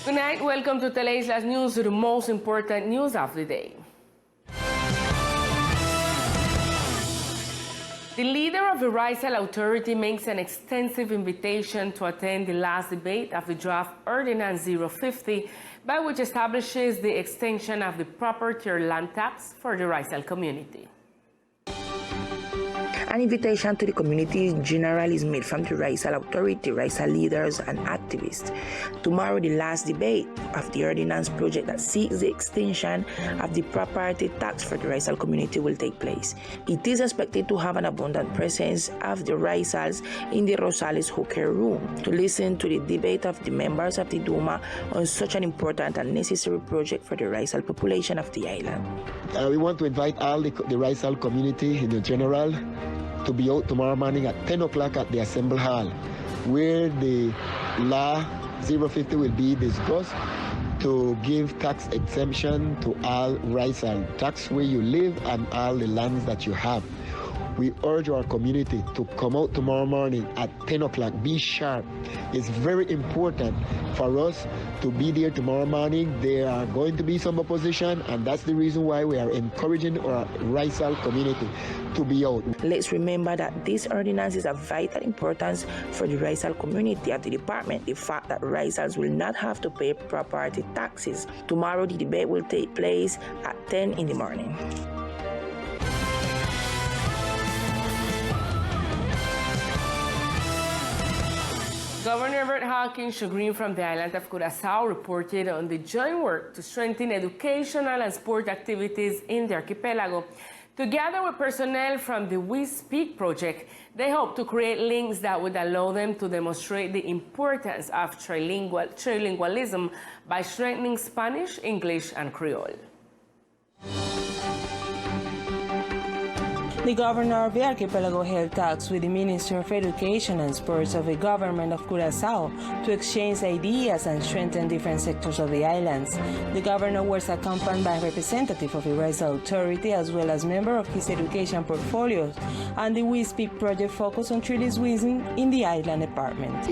Good night, welcome to Teleislas News, the most important news of the day. The leader of the Rizal Authority makes an extensive invitation to attend the last debate of the draft Ordinance 050, by which establishes the extension of the property or land tax for the Rizal community. An invitation to the community in general is made from the Rizal Authority, Rizal leaders and activists. Tomorrow, the last debate of the ordinance project that seeks the extension of the property tax for the Rizal community will take place. It is expected to have an abundant presence of the Rizals in the Rosales Hooker Room to listen to the debate of the members of the Duma on such an important and necessary project for the Rizal population of the island. We want to invite all the Rizal community in general to be out tomorrow morning at 10 o'clock at the Assembly Hall, where the Law 050 will be discussed to give tax exemption to all Rizal, tax where you live and all the lands that you have. We urge our community to come out tomorrow morning at 10 o'clock. Be sharp. It's very important for us to be there tomorrow morning. There are going to be some opposition, and that's the reason why we are encouraging our Rizal community to be out. Let's remember that this ordinance is of vital importance for the Rizal community of the department. The fact that Rizals will not have to pay property taxes. Tomorrow, the debate will take place at 10 in the morning. Governor Everett Hawkins, chagrin from the island of Curaçao, reported on the joint work to strengthen educational and sport activities in the archipelago. Together with personnel from the We Speak project, they hope to create links that would allow them to demonstrate the importance of trilingualism by strengthening Spanish, English, and Creole. The governor of the archipelago held talks with the Minister of Education and Sports of the government of Curaçao to exchange ideas and strengthen different sectors of the islands. The governor was accompanied by a representative of the Rizal Authority as well as member of his education portfolio, and the We Speak project focused on trilingualism in the island department.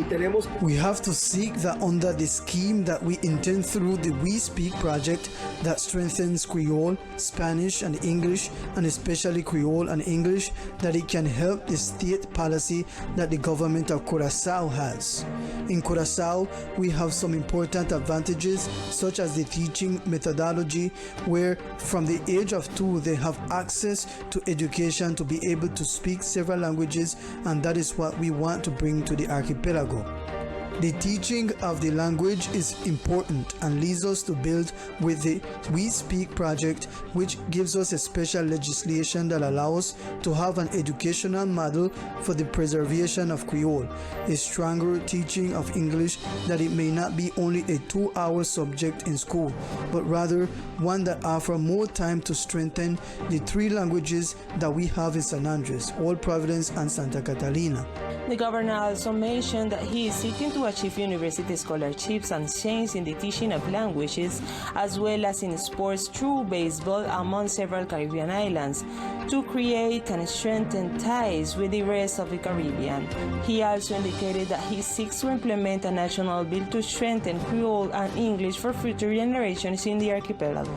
We have to seek that under the scheme that we intend through the We Speak project that strengthens Creole, Spanish and English, and especially Creole and English, that it can help the state policy that the government of Curaçao has. In Curaçao, we have some important advantages, such as the teaching methodology, where from the age of 2 they have access to education to be able to speak several languages, and that is what we want to bring to the archipelago. The teaching of the language is important and leads us to build with the We Speak project, which gives us a special legislation that allows us to have an educational model for the preservation of Creole, a stronger teaching of English, that it may not be only a 2-hour subject in school, but rather one that offers more time to strengthen the 3 languages that we have in San Andres, Old Providence, and Santa Catalina. The governor also mentioned that he is seeking to achieve university scholarships and change in the teaching of languages, as well as in sports through baseball among several Caribbean islands, to create and strengthen ties with the rest of the Caribbean. He also indicated that he seeks to implement a national bill to strengthen Creole and English for future generations in the archipelago.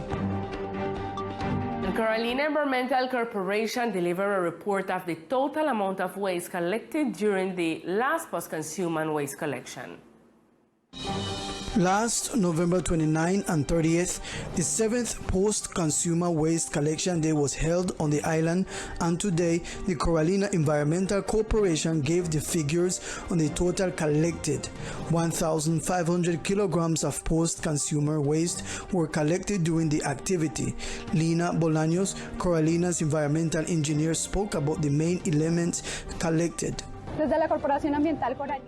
Carolina Environmental Corporation delivered a report of the total amount of waste collected during the last post-consumer waste collection. Last November 29 and 30th, the 7th Post-Consumer Waste Collection Day was held on the island, and today the Carolina Environmental Corporation gave the figures on the total collected. 1,500 kilograms of post-consumer waste were collected during the activity. Lina Bolaños, Carolina's environmental engineer, spoke about the main elements collected.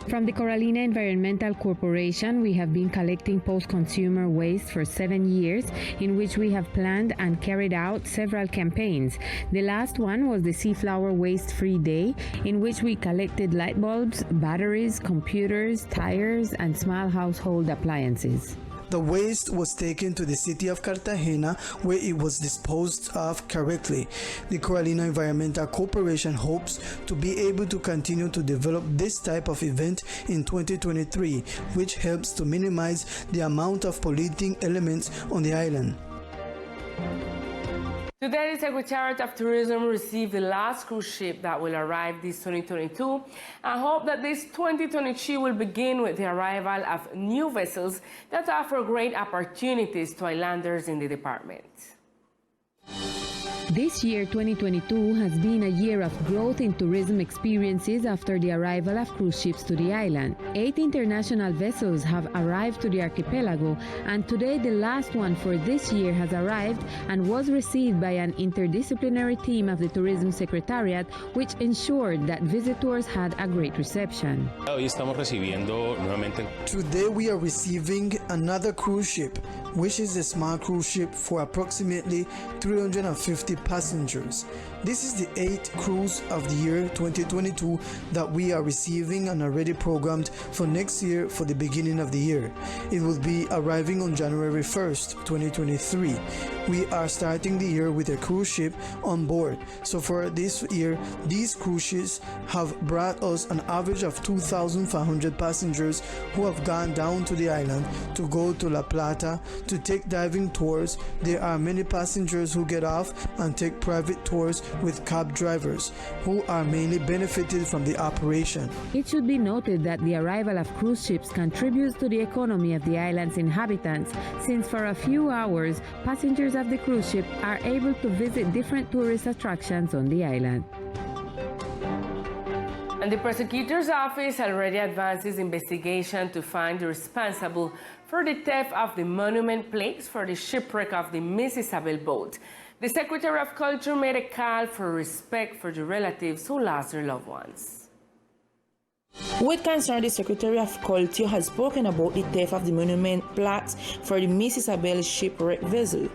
From the Carolina Environmental Corporation, we have been collecting post-consumer waste for 7 years, in which we have planned and carried out several campaigns. The last one was the Seaflower Waste Free Day, in which we collected light bulbs, batteries, computers, tires, and small household appliances. The waste was taken to the city of Cartagena, where it was disposed of correctly. The Coralina Environmental Corporation hopes to be able to continue to develop this type of event in 2023, which helps to minimize the amount of polluting elements on the island. Today, the Secretariat of Tourism received the last cruise ship that will arrive this 2022. I hope that this 2023 will begin with the arrival of new vessels that offer great opportunities to islanders in the department. This year, 2022, has been a year of growth in tourism experiences after the arrival of cruise ships to the island. 8 international vessels have arrived to the archipelago, and today the last one for this year has arrived and was received by an interdisciplinary team of the Tourism Secretariat, which ensured that visitors had a great reception. Today we are receiving another cruise ship, which is a small cruise ship for approximately 350 passengers. This is the 8th cruise of the year 2022 that we are receiving and already programmed for next year for the beginning of the year. It will be arriving on January 1st, 2023. We are starting the year with a cruise ship on board. So for this year, these cruise ships have brought us an average of 2,500 passengers who have gone down to the island to go to La Plata to take diving tours. There are many passengers who get off and take private tours with cab drivers who are mainly benefited from the operation. It should be noted that the arrival of cruise ships contributes to the economy of the island's inhabitants, since for a few hours, passengers of the cruise ship are able to visit different tourist attractions on the island. And the prosecutor's office already advances investigation to find the responsible for the theft of the monument plaques for the shipwreck of the Miss Isabel boat. The Secretary of Culture made a call for respect for the relatives who lost their loved ones. With concern, the Secretary of Culture has spoken about the theft of the monument plaques for the Miss Isabel shipwreck vessel.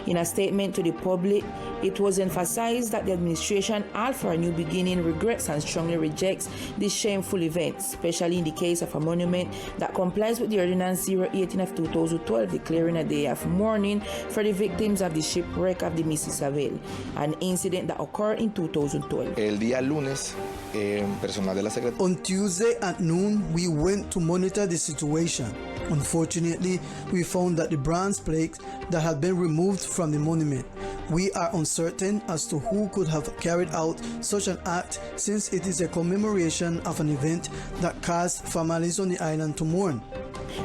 In a statement to the public, it was emphasized that the administration, all for a new beginning, regrets and strongly rejects this shameful event, especially in the case of a monument that complies with the Ordinance 018 of 2012, declaring a day of mourning for the victims of the shipwreck of the Miss Isabel, an incident that occurred in 2012. El día lunes, personal de la Secretaría. On Tuesday at noon, we went to monitor the situation. Unfortunately, we found that the bronze plaques that had been removed from the monument. We are uncertain as to who could have carried out such an act, since it is a commemoration of an event that caused families on the island to mourn.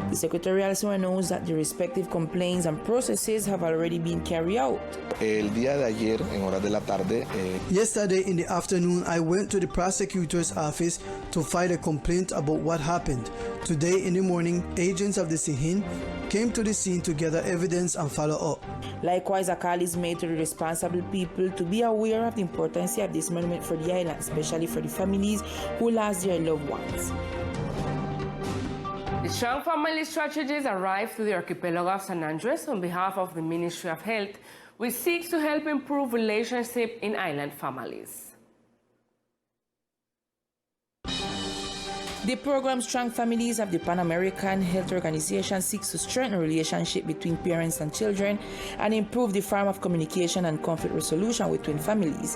The Secretary also announced that the respective complaints and processes have already been carried out. El día de ayer, en horas de la tarde, Yesterday in the afternoon, I went to the prosecutor's office to file a complaint about what happened. Today in the morning, agents of the SIHIN came to the scene to gather evidence and follow up. Likewise, a call is made to the responsible people to be aware of the importance of this monument for the island, especially for the families who lost their loved ones. The Strong Family Strategies arrived to the archipelago of San Andres on behalf of the Ministry of Health, which seeks to help improve relationships in island families. The program Strong Families of the Pan American Health Organization seeks to strengthen the relationship between parents and children and improve the form of communication and conflict resolution between families.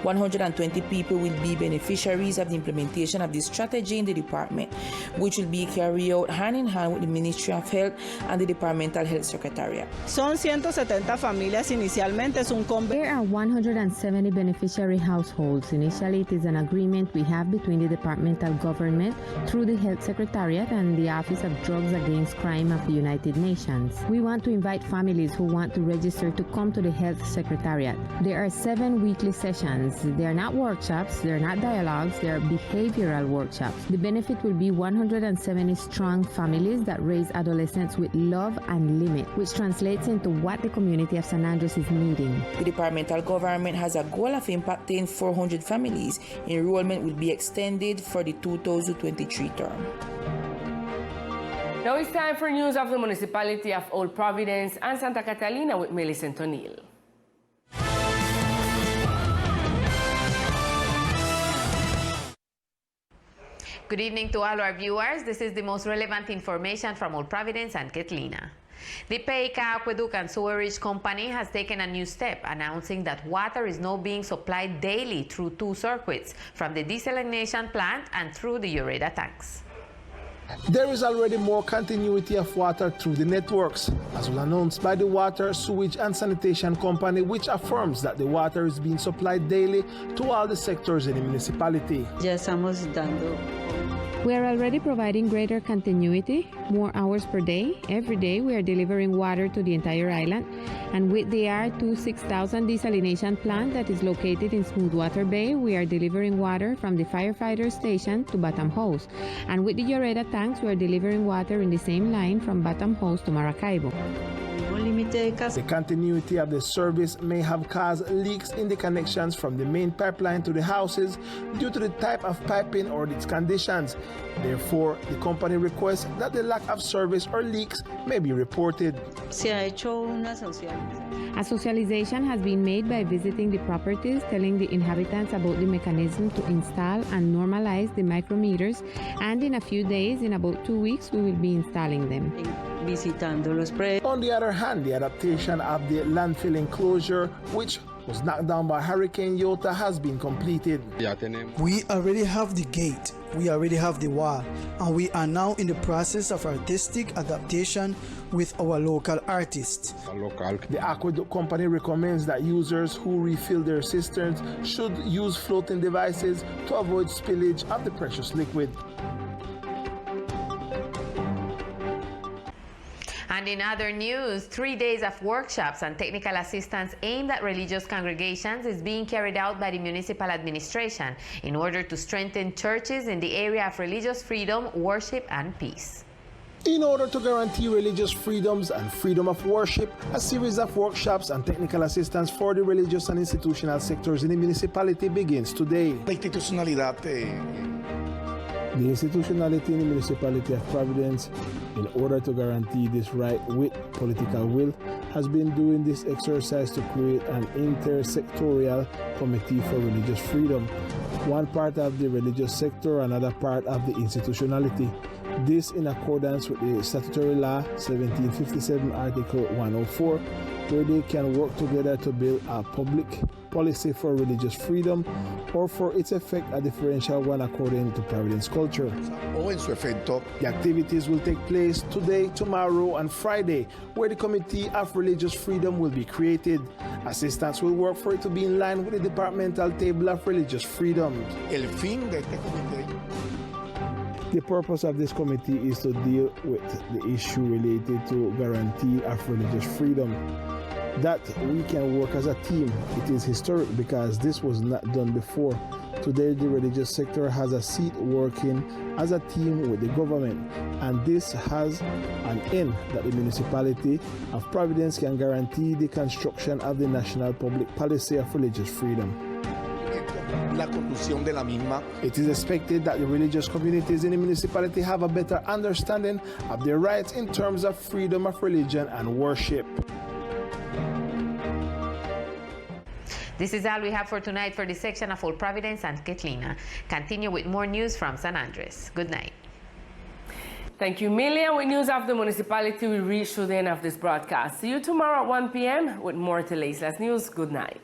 120 people will be beneficiaries of the implementation of this strategy in the department, which will be carried out hand in hand with the Ministry of Health and the Departmental Health Secretariat. Son 170 familias inicialmente, es un convenio. There are 170 beneficiary households. Initially, it is an agreement we have between the departmental government through the Health Secretariat and the Office of Drugs Against Crime of the United Nations. We want to invite families who want to register to come to the Health Secretariat. There are 7 weekly sessions. They are not workshops, they are not dialogues, they are behavioral workshops. The benefit will be 170 strong families that raise adolescents with love and limit, which translates into what the community of San Andres is needing. The departmental government has a goal of impacting 400 families. Enrollment will be extended for the 2023 term. Now it's time for news of the municipality of Old Providence and Santa Catalina with Millicent O'Neill. Good evening to all our viewers. This is the most relevant information from Old Providence and Ketlina. The Peica Aqueduct and Sewerage Company has taken a new step, announcing that water is now being supplied daily through 2 circuits, from the desalination plant and through the urea tanks. There is already more continuity of water through the networks, as was announced by the Water, Sewage and Sanitation Company, which affirms that the water is being supplied daily to all the sectors in the municipality. We are already providing greater continuity, more hours per day. Every day we are delivering water to the entire island. And with the R26000 desalination plant that is located in Smoothwater Bay, we are delivering water from the firefighter station to Bottom Hose. And with the urea tanks, we are delivering water in the same line from Bottom Hose to Maracaibo. The continuity of the service may have caused leaks in the connections from the main pipeline to the houses due to the type of piping or its conditions. Therefore, the company requests that the lack of service or leaks may be reported. A socialization has been made by visiting the properties, telling the inhabitants about the mechanism to install and normalize the micrometers, and in a few days, in about 2 weeks, we will be installing them. On the other hand, the adaptation of the landfill enclosure, which was knocked down by Hurricane Iota, has been completed. We already have the gate, we already have the wall, and we are now in the process of artistic adaptation with our local artists. The Aqueduct Company recommends that users who refill their cisterns should use floating devices to avoid spillage of the precious liquid. And in other news, 3 days of workshops and technical assistance aimed at religious congregations is being carried out by the municipal administration in order to strengthen churches in the area of religious freedom, worship, and peace. In order to guarantee religious freedoms and freedom of worship, a series of workshops and technical assistance for the religious and institutional sectors in the municipality begins today. The institutionality in the municipality of Providence, in order to guarantee this right with political will, has been doing this exercise to create an intersectorial committee for religious freedom. One part of the religious sector, another part of the institutionality. This in accordance with the statutory law 1757 Article 104, where they can work together to build a public policy for religious freedom or for its effect a differential one according to Providence culture. The activities will take place today, tomorrow and Friday, where the Committee of Religious Freedom will be created. Assistants will work for it to be in line with the departmental table of religious freedom. The purpose of this committee is to deal with the issue related to guarantee of religious freedom. That we can work as a team. It is historic because this was not done before. Today, the religious sector has a seat working as a team with the government, and this has an end that the municipality of Providence can guarantee the construction of the national public policy of religious freedom. It is expected that the religious communities in the municipality have a better understanding of their rights in terms of freedom of religion and worship. This is all we have for tonight for this section of Old Providence and Ketlina. Continue with more news from San Andres. Good night. Thank you, Milia. With news of the municipality, we reach to the end of this broadcast. See you tomorrow at 1 p.m. with more Teleislas news. Good night.